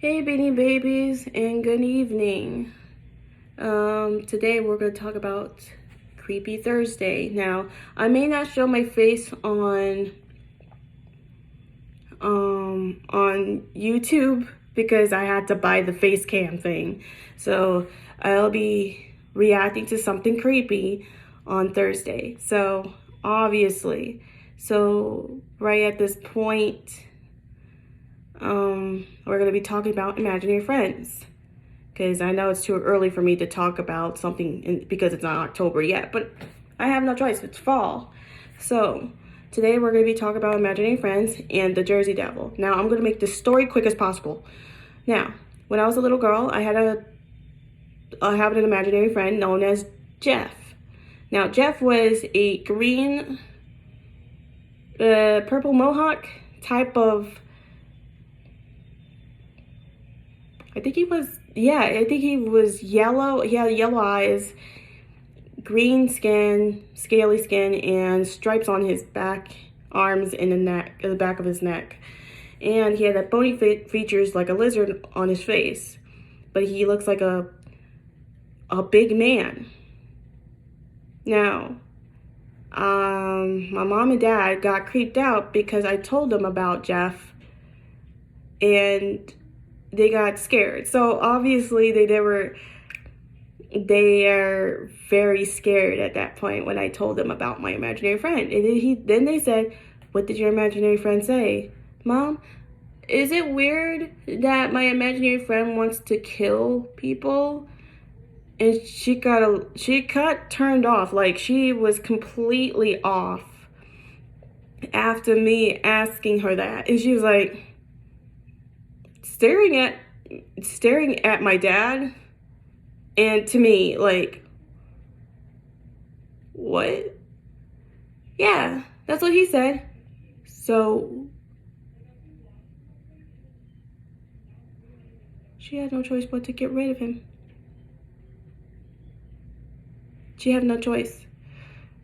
Hey Beanie Babies and good evening. Today we're going to talk about Creepy Thursday. Now, I may not show my face on YouTube because I had to buy the face cam thing. So, I'll be reacting to something creepy on Thursday. So, obviously. So, right at this point, we're going to be talking about imaginary friends, because I know it's too early for me to talk about something because it's not October yet, but I have no choice. It's fall. So today we're going to be talking about imaginary friends and the Jersey Devil. Now I'm going to make this story quick as possible. Now, when I was a little girl, I had an imaginary friend known as Jeff. Now Jeff was a green, purple mohawk type of. I think he was yellow. He had yellow eyes, green skin, scaly skin, and stripes on his back, arms, and the back of his neck. And he had that bony features like a lizard on his face. But he looks like a big man. Now, my mom and dad got creeped out because I told them about Jeff, and they got scared. So obviously they are very scared at that point when I told them about my imaginary friend. And then they said, "What did your imaginary friend say?" "Mom, is it weird that my imaginary friend wants to kill people?" And she got turned off. Like, she was completely off after me asking her that. And she was like, staring at my dad and to me, like, "What?" "Yeah, that's what he said." So she had no choice but to get rid of him. She had no choice,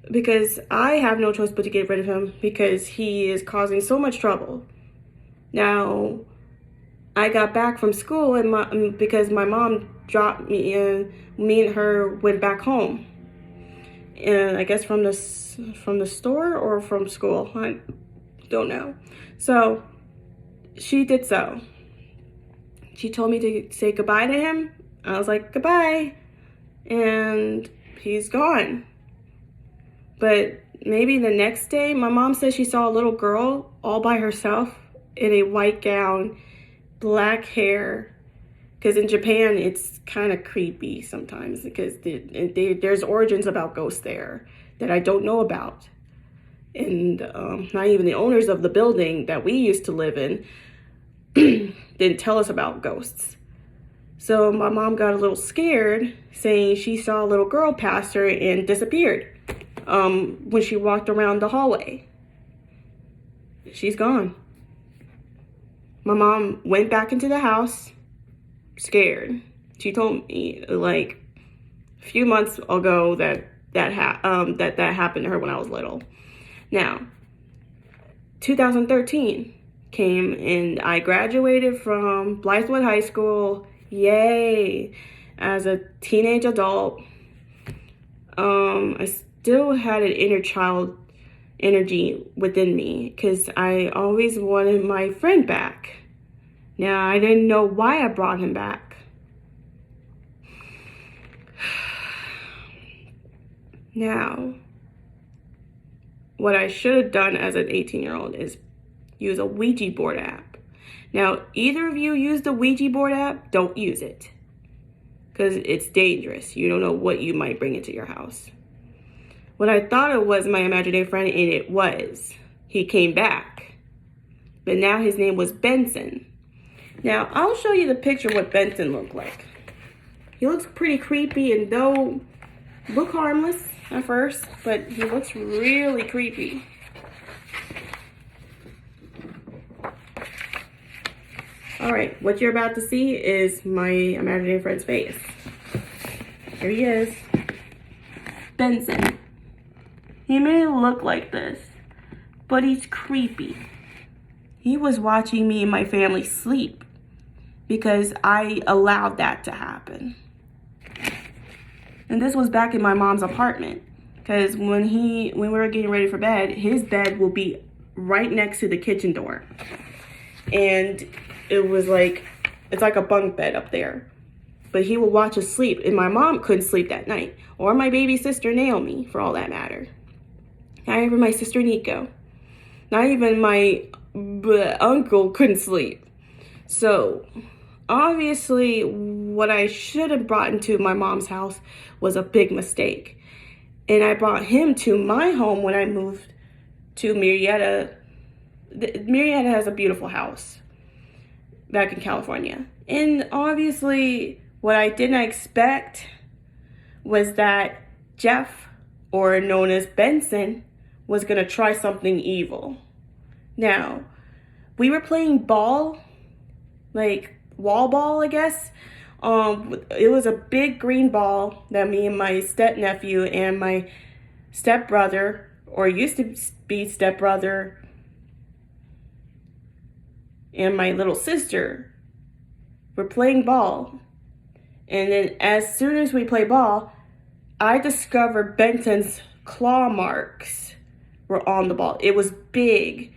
because I have no choice but to get rid of him because he is causing so much trouble. Now, I got back from school because my mom dropped me, and me and her went back home. And I guess from the store or from school, I don't know. So she did so. She told me to say goodbye to him. I was like, "Goodbye," and he's gone. But maybe the next day, my mom said she saw a little girl all by herself in a white gown, black hair, because in Japan it's kind of creepy sometimes because there's origins about ghosts there that I don't know about. And not even the owners of the building that we used to live in didn't tell us about ghosts. So my mom got a little scared, saying she saw a little girl pass her and disappeared when she walked around the hallway. She's gone. My mom went back into the house, scared. She told me like a few months ago that happened to her when I was little. Now, 2013 came and I graduated from Blythewood High School. Yay! As a teenage adult, I still had an inner child energy within me because I always wanted my friend back. Now, I didn't know why I brought him back. Now, what I should have done as an 18-year-old is use a Ouija board app. Now, either of you use the Ouija board app, don't use it, because it's dangerous. You don't know what you might bring into your house. What I thought it was my imaginary friend, and it was. He came back. But now his name was Benson. Now, I'll show you the picture of what Benson looked like. He looks pretty creepy and look harmless at first, but he looks really creepy. Alright, what you're about to see is my imaginary friend's face. Here he is. Benson. He may look like this, but he's creepy. He was watching me and my family sleep. because I allowed that to happen. And this was back in my mom's apartment, because when we were getting ready for bed, his bed will be right next to the kitchen door. And it was like, it's like a bunk bed up there. But he would watch us sleep, and my mom couldn't sleep that night, or my baby sister Naomi, for all that matter. Not even my sister Nico. Not even my uncle couldn't sleep. So, obviously, what I should have brought into my mom's house was a big mistake. And I brought him to my home when I moved to Murrieta. Murrieta has a beautiful house back in California. And obviously, what I did not expect was that Jeff, or known as Benson, was going to try something evil. Now, we were playing ball, like wall ball, I guess. It was a big green ball that me and my step-nephew and my stepbrother, or used to be stepbrother, and my little sister were playing ball. And then as soon as we play ball, I discovered Benson's claw marks were on the ball. It was big.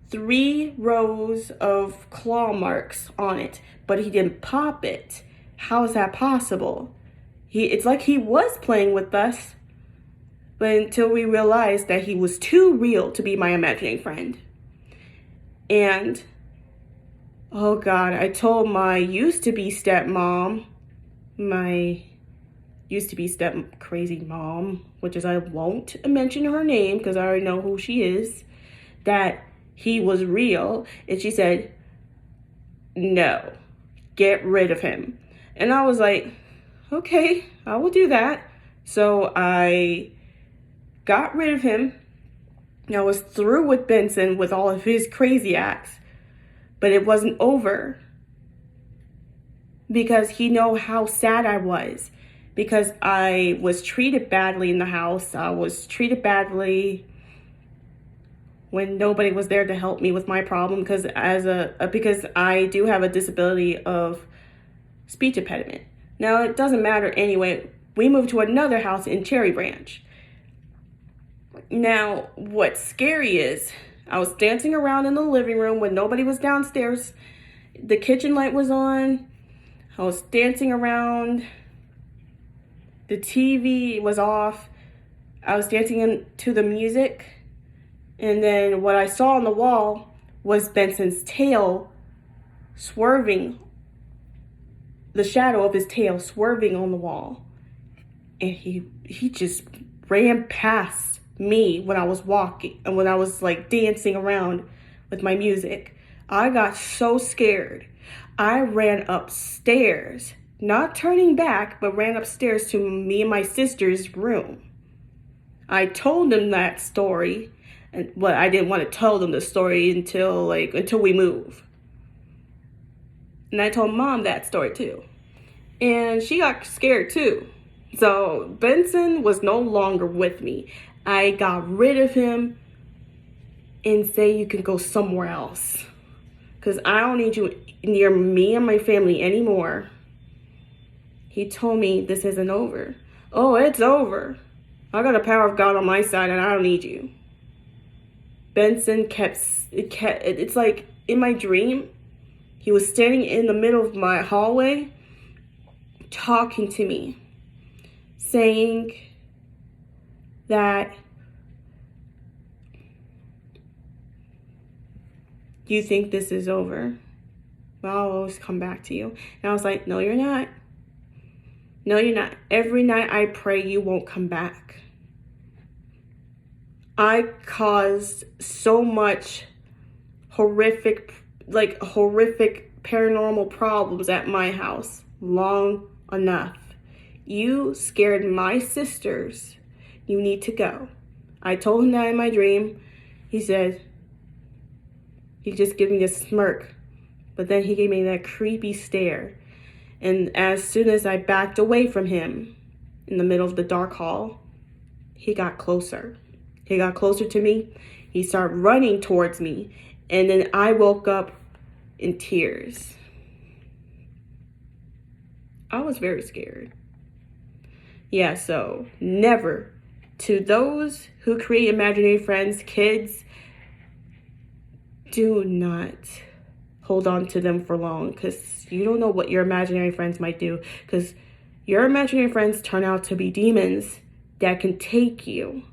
3 rows of claw marks on it, but he didn't pop it. How is that possible? It's like he was playing with us, but until we realized that he was too real to be my imagining friend. And, oh God, I told my used-to-be stepmom, my used-to-be step-crazy mom, which is I won't mention her name because I already know who she is, that he was real. And she said, no, get rid of him. And I was like, okay, I will do that. So I got rid of him. I was through with Benson with all of his crazy acts. But it wasn't over. Because he knew how sad I was. Because I was treated badly in the house. I was treated badly when nobody was there to help me with my problem, because because I do have a disability of speech impediment. Now, it doesn't matter anyway. We moved to another house in Cherry Branch. Now, what's scary is I was dancing around in the living room when nobody was downstairs. The kitchen light was on. I was dancing around. The TV was off. I was dancing to the music. And then what I saw on the wall was Benson's tail swerving, the shadow of his tail swerving on the wall. And he just ran past me when I was walking and when I was like dancing around with my music. I got so scared. I ran upstairs, not turning back, but ran upstairs to me and my sister's room. I told them that story. But I didn't want to tell them the story until we move. And I told Mom that story too. And she got scared too. So Benson was no longer with me. I got rid of him and say you can go somewhere else. Because I don't need you near me and my family anymore. He told me this isn't over. Oh, it's over. I got the power of God on my side and I don't need you. Benson it's like in my dream, he was standing in the middle of my hallway talking to me, saying that, you think this is over? Well, I'll always come back to you. And I was like, no, you're not. No, you're not. Every night I pray you won't come back. I caused so much horrific paranormal problems at my house long enough. You scared my sisters. You need to go. I told him that in my dream. He said, he just gave me a smirk, but then he gave me that creepy stare. And as soon as I backed away from him in the middle of the dark hall, he got closer. He got closer to me. He started running towards me. And then I woke up in tears. I was very scared. Yeah, so never. To those who create imaginary friends, kids, do not hold on to them for long, because you don't know what your imaginary friends might do, because your imaginary friends turn out to be demons that can take you.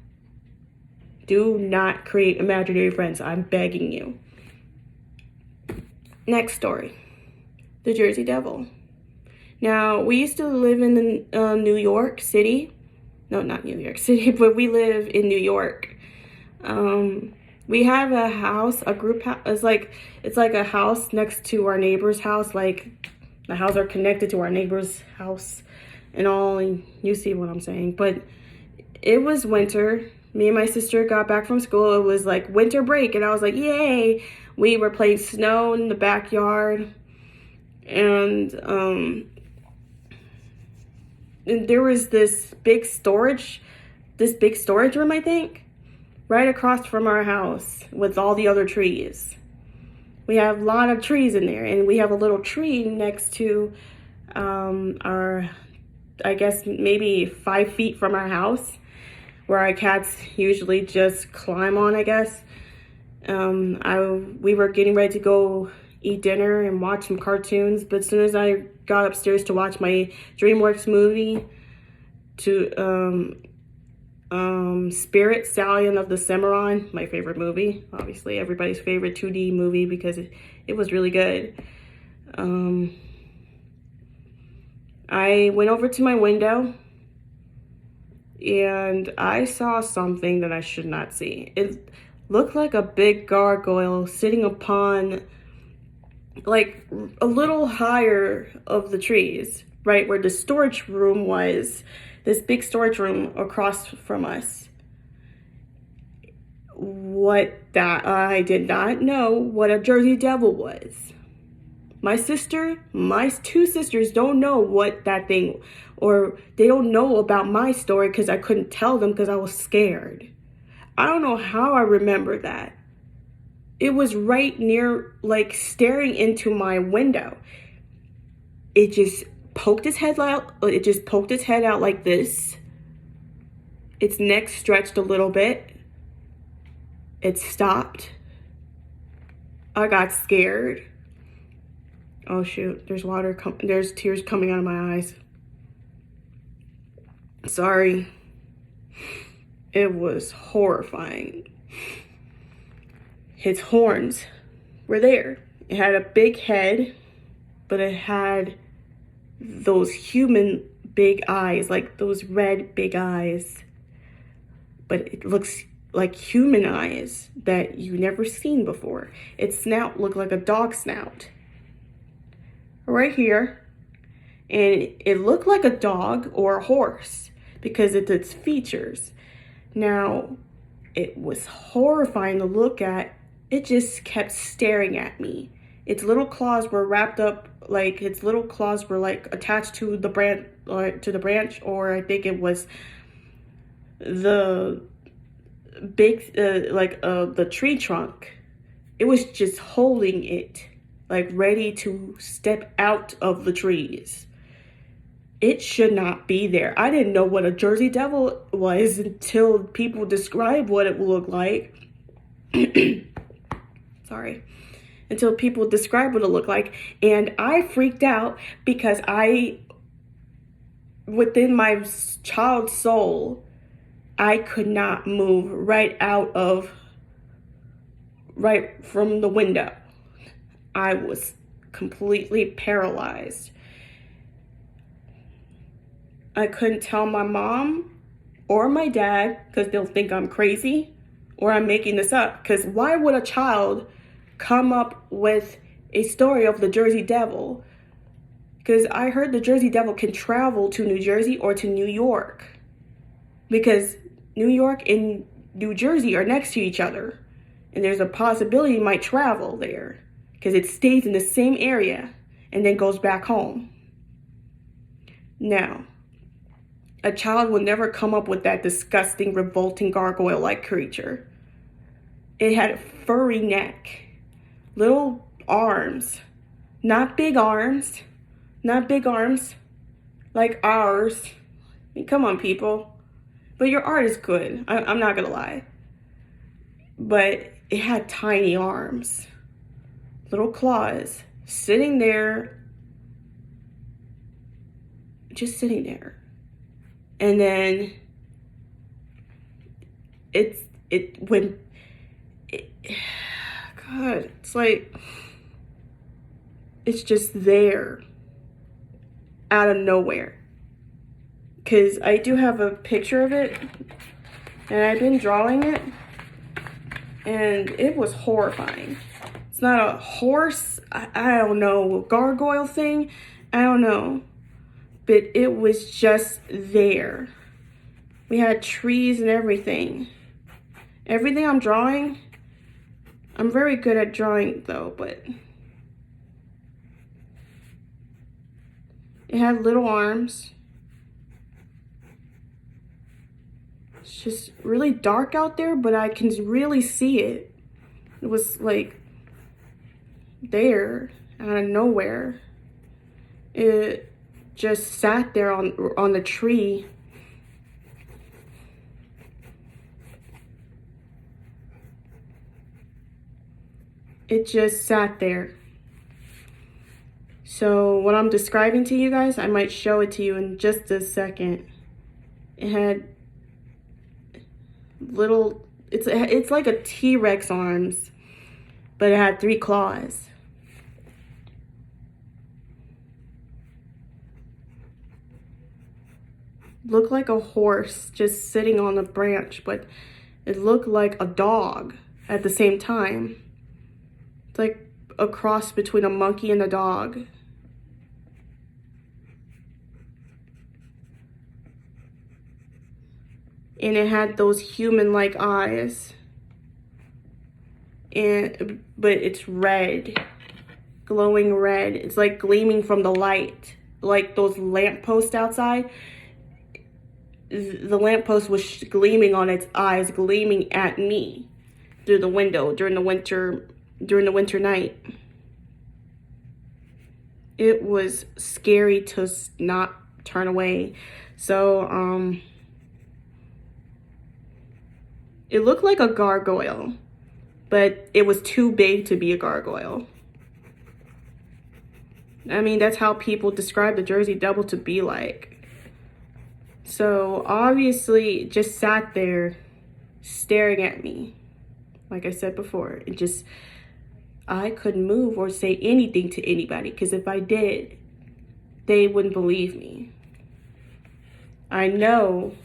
Do not create imaginary friends. I'm begging you. Next story. The Jersey Devil. Now, we used to live in New York City. No, not New York City, but we live in New York. We have a house, a group house. It's like a house next to our neighbor's house. Like, the houses are connected to our neighbor's house and all. And you see what I'm saying. But it was winter. Me and my sister got back from school. It was like winter break, and I was like, yay. We were playing snow in the backyard. And there was this big storage room, I think, right across from our house with all the other trees. We have a lot of trees in there, and we have a little tree next to our, I guess, maybe 5 feet from our house, where our cats usually just climb on, I guess. We were getting ready to go eat dinner and watch some cartoons, but as soon as I got upstairs to watch my DreamWorks movie, Spirit Stallion of the Cimarron, my favorite movie, obviously everybody's favorite 2D movie, because it was really good. I went over to my window and I saw something that I should not see. It looked like a big gargoyle sitting upon, like, a little higher of the trees, right where the storage room was. This big storage room across from us. I did not know what a Jersey Devil was. My two sisters don't know what that thing, or they don't know about my story because I couldn't tell them because I was scared. I don't know how I remember that. It was right near, like, staring into my window. It just poked its head out. It just poked its head out like this. Its neck stretched a little bit. It stopped. I got scared. Oh shoot, there's tears coming out of my eyes. Sorry. It was horrifying. Its horns were there. It had a big head, but it had those human big eyes, like those red big eyes. But it looks like human eyes that you never seen before. Its snout looked like a dog snout. Right here. And it looked like a dog or a horse because of its features. Now, it was horrifying to look at. It just kept staring at me. Its little claws were wrapped up, like its little claws were like attached to the branch, or I think it was the big, the tree trunk. It was just holding it, like ready to step out of the trees. It should not be there. I didn't know what a Jersey Devil was until people described what it looked like. Sorry. Until people described what it looked like. And I freaked out because within my child soul, I could not move right from the window. I was completely paralyzed. I couldn't tell my mom or my dad because they'll think I'm crazy or I'm making this up. Because why would a child come up with a story of the Jersey Devil? Because I heard the Jersey Devil can travel to New Jersey or to New York. Because New York and New Jersey are next to each other. And there's a possibility it might travel there. Because it stays in the same area and then goes back home. Now, a child will never come up with that disgusting, revolting gargoyle-like creature. It had a furry neck, little arms, not big arms, like ours. I mean, come on, people. But your art is good. I'm not gonna lie. But it had tiny arms, little claws, sitting there, just sitting there. And then God, it's like, it's just there out of nowhere. Because I do have a picture of it, and I've been drawing it, and it was horrifying. It's not a horse, I don't know, gargoyle thing, I don't know. But it was just there. We had trees and everything. Everything I'm drawing, I'm very good at drawing though, but it had little arms. It's just really dark out there, but I can really see it. It was like there out of nowhere. It just sat there on the tree. It just sat there. So what I'm describing to you guys, I might show it to you in just a second. It had little, it's like a T-Rex arms, but it had 3 claws. Looked like a horse just sitting on a branch, but it looked like a dog at the same time. It's like a cross between a monkey and a dog. And it had those human-like eyes. But it's red, glowing red. It's like gleaming from the light, like those lampposts outside. The lamppost was gleaming on its eyes, gleaming at me through the window during the winter night. It was scary to not turn away. So it looked like a gargoyle, but it was too big to be a gargoyle. I mean, that's how people describe the Jersey Devil to be like. So obviously it just sat there staring at me. Like I said before, I couldn't move or say anything to anybody, because if I did, they wouldn't believe me. I know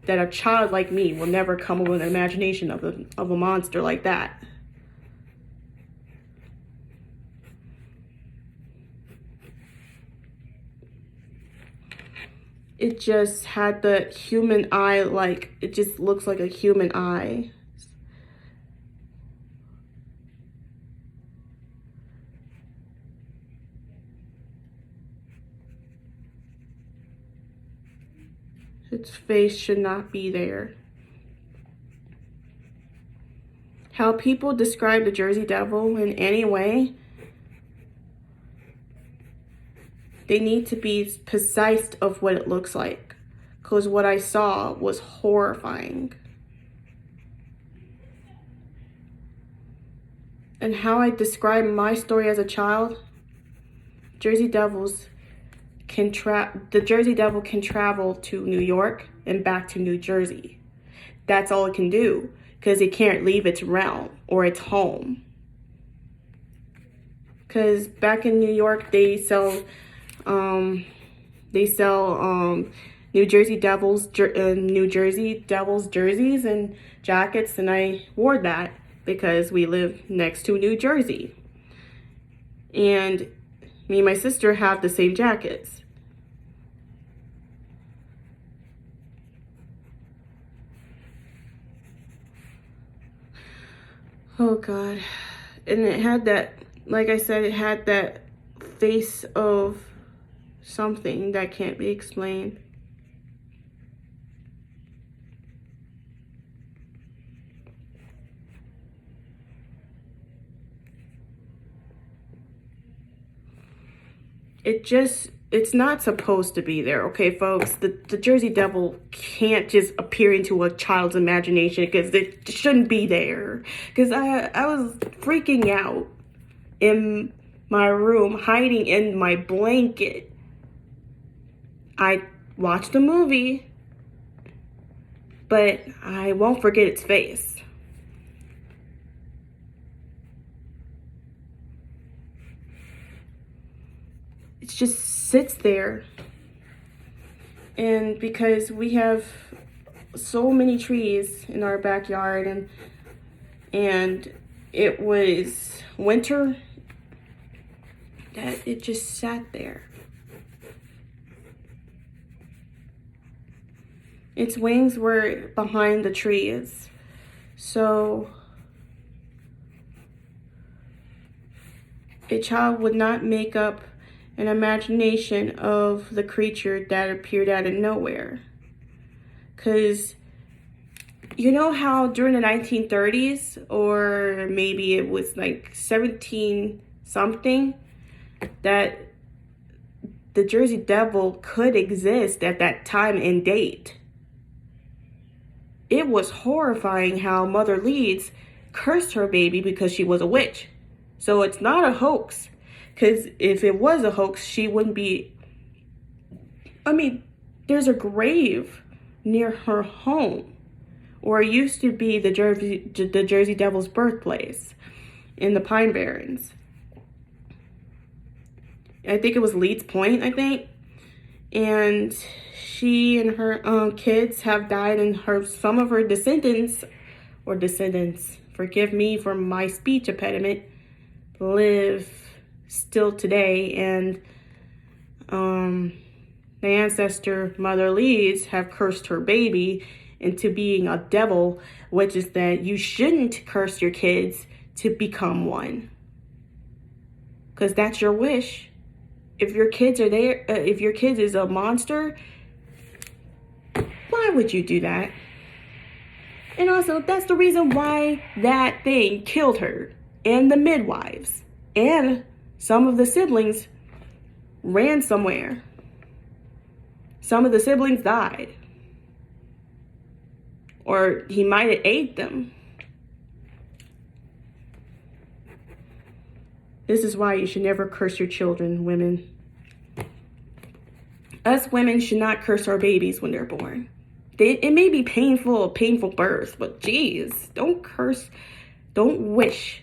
that a child like me will never come up with an imagination of a monster like that. It just had the human eye, like, it just looks like a human eye. Its face should not be there. How people describe the Jersey Devil in any way, they need to be precise of what it looks like, because what I saw was horrifying. And how I describe my story as a child, the Jersey Devil can travel to New York and back to New Jersey. That's all it can do, because it can't leave its realm or its home. Because back in New York, they sell New Jersey Devils jerseys and jackets, and I wore that because we live next to New Jersey. And me and my sister have the same jackets. Oh God. And it had that, like I said, it had that face of something that can't be explained. It just it's not supposed to be there, okay, folks? The Jersey Devil can't just appear into a child's imagination because it shouldn't be there. Because I was freaking out in my room, hiding in my blanket. I watched the movie, but I won't forget its face. It just sits there. And because we have so many trees in our backyard, and it was winter, that it just sat there. Its wings were behind the trees, so a child would not make up an imagination of the creature that appeared out of nowhere. Because you know how during the 1930s, or maybe it was like 17 something, that the Jersey Devil could exist at that time and date. It was horrifying how Mother Leeds cursed her baby because she was a witch. So it's not a hoax. Because if it was a hoax, she wouldn't be... I mean, there's a grave near her home, or it used to be the Jersey Devil's birthplace in the Pine Barrens. I think it was Leeds Point, I think. And she and her kids have died, and some of her descendants, forgive me for my speech impediment, live still today. And the ancestor Mother Leeds have cursed her baby into being a devil, which is that you shouldn't curse your kids to become one, because that's your wish. If your kids are there, if your kids is a monster, why would you do that? And also, that's the reason why that thing killed her and the midwives, and some of the siblings ran somewhere. Some of the siblings died, or he might have ate them. This is why you should never curse your children, women. Us women should not curse our babies when they're born. It may be a painful birth, but geez, don't curse, don't wish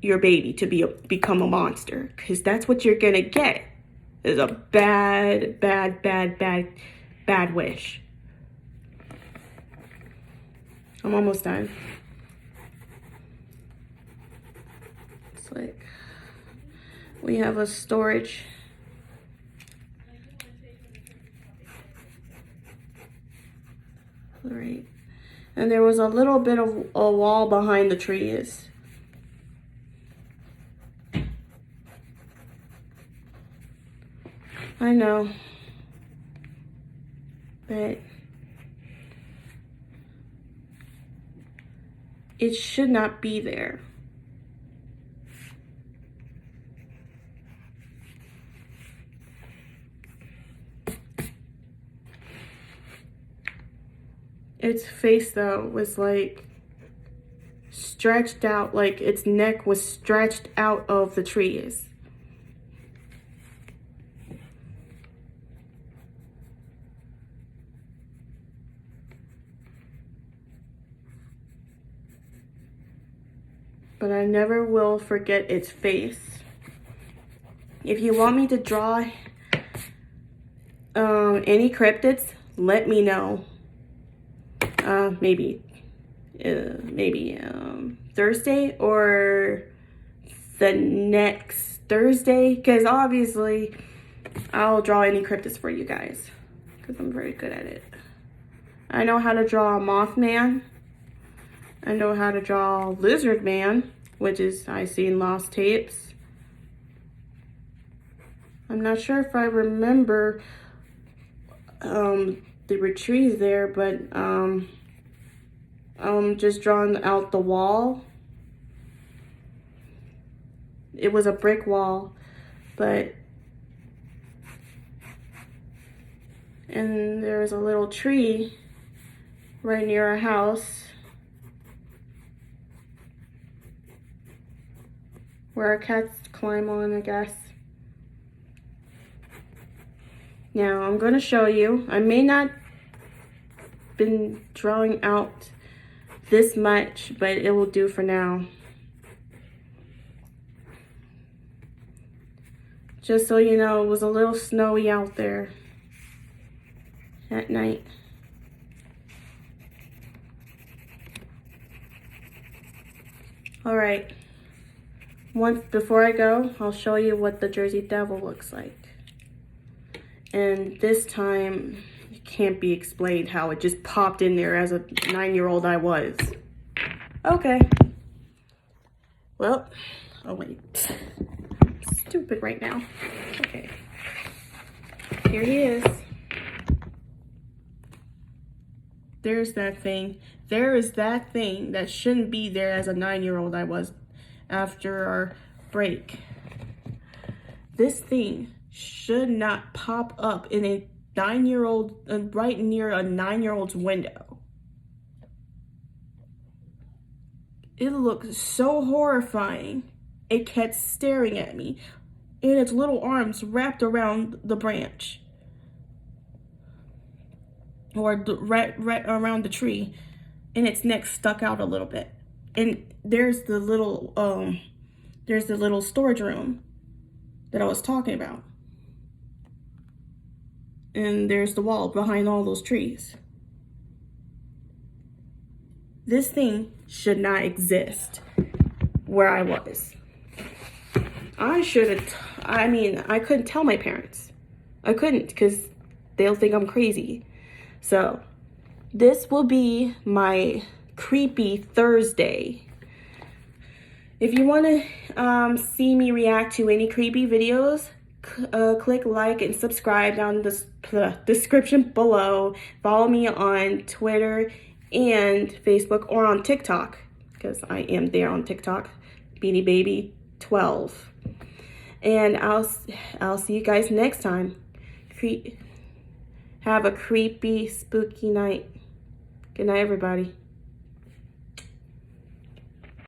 your baby to become a monster, because that's what you're gonna get, is a bad wish. I'm almost done. It's like we have a storage. All right. And there was a little bit of a wall behind the trees. I know. But it should not be there. Its face, though, was like stretched out, like its neck was stretched out of the trees. But I never will forget its face. If you want me to draw any cryptids, let me know. Maybe Thursday or the next Thursday, because obviously I'll draw any cryptids for you guys, because I'm very good at it. I know how to draw a Mothman. I know how to draw Lizard Man, which is I see in Lost Tapes. I'm not sure if I remember the retreats there, but just drawing out the wall. It was a brick wall, but And there's a little tree right near our house where our cats climb on, I guess. Now I'm going to show you. I may not been drawing out this much, but it will do for now. Just so you know, it was a little snowy out there at night. All right. Before I go, I'll show you what the Jersey Devil looks like. And this time, it can't be explained how it just popped in there as a 9-year-old I was. Okay. Well, oh wait. I'm stupid right now. Okay. Here he is. There's that thing. There is that thing that shouldn't be there as a 9-year-old I was after our break. This thing should not pop up in a 9-year-old, right near a 9-year-old's window. It looked so horrifying. It kept staring at me, and its little arms wrapped around the branch. Or right around the tree, and its neck stuck out a little bit. And there's the little storage room that I was talking about. And there's the wall behind all those trees. This thing should not exist where I was. I couldn't tell my parents. I couldn't, because they'll think I'm crazy. So this will be my creepy Thursday. If you want to see me react to any creepy videos, click like and subscribe down in the description below. Follow me on Twitter and Facebook, or on TikTok, because I am there on TikTok, Beanie Baby 12. And I'll see you guys next time. Have a creepy, spooky night. Good night, everybody.